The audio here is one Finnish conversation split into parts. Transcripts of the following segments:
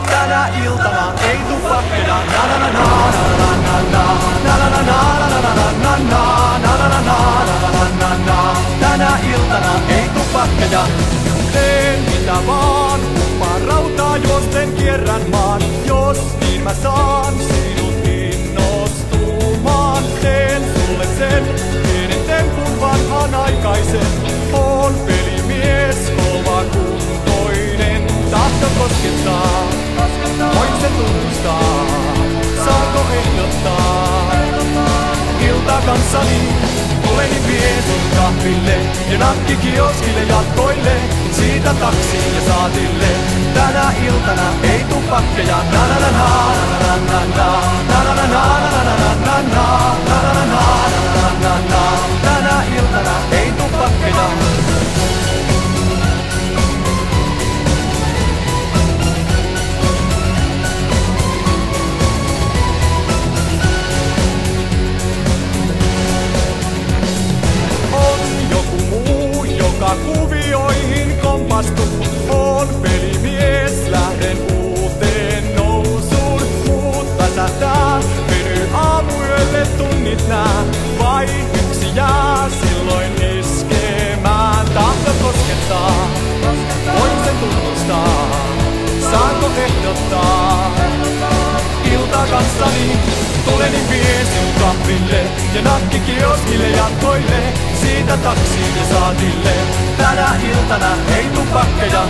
Tänä iltana ei tuu pakkeja. Tänä iltana ei tuu pakkeja. Teen mitä vaan, kuppaan rautaa juosten kierrän maan. Jos niin mä saan sinut innostumaan. Teen sulle sen pienen tempun vanhanaikaisen. Oon pelimies, kova kuntoinen. Tahto koskettaa, voin sen tunnustaa. Saako ehdottaa ilta kanssani? Tuleni vien sun kahville ja nakkikioskille jatkoille. Siitä taksiin ja saatille. Tänä iltana ei tuu pakkeja. Tänä iltana ei tuu pakkeja. Kuvioihin kompastuu, on pelimies, lähden uuteen nousuun. Mutta sätää, venyy aamuyölle tunnit nää, vai yksi jää silloin iskemään. Tahto koskettaa, voin sen tunnustaa, saanko ehdottaa ilta kanssani? Tuleni vien sinut kahville ja nakkikioskille jatkoille. Siitä taksiin ja saatille. Tänä iltana ei tuu pakkeja.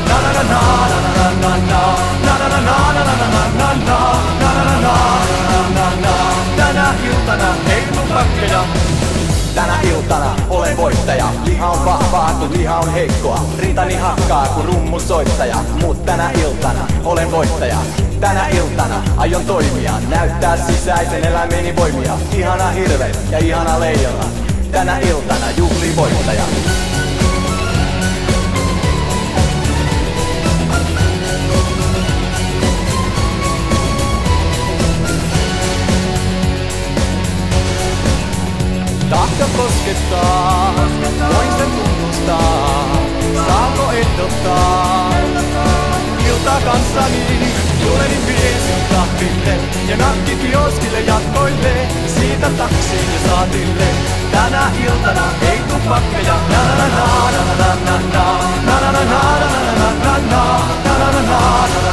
Tänä iltana ei tuu pakkeja. Tänä iltana olen voittaja. Liha on vahvaa, kun liha on heikkoa. Rintani hakkaa, kun rummun soittaja. Mut tänä iltana olen voittaja. Tänä iltana aion toimia, näyttää sisäisen elämeni voimia. Ihana hirve ja ihana leijona. Tänä iltana juhli voittaja. Tahto koskettaa, voin sen tunnustaa. Saanko ehdottaa ilta kanssani? Tuleni vien sinut kahville ja nakkikioskille jatkoille. Siitä taksiin ja saatille. Tänä iltana ei tuu pakkeja. Na na na na na na na na na na na na na na na na na na.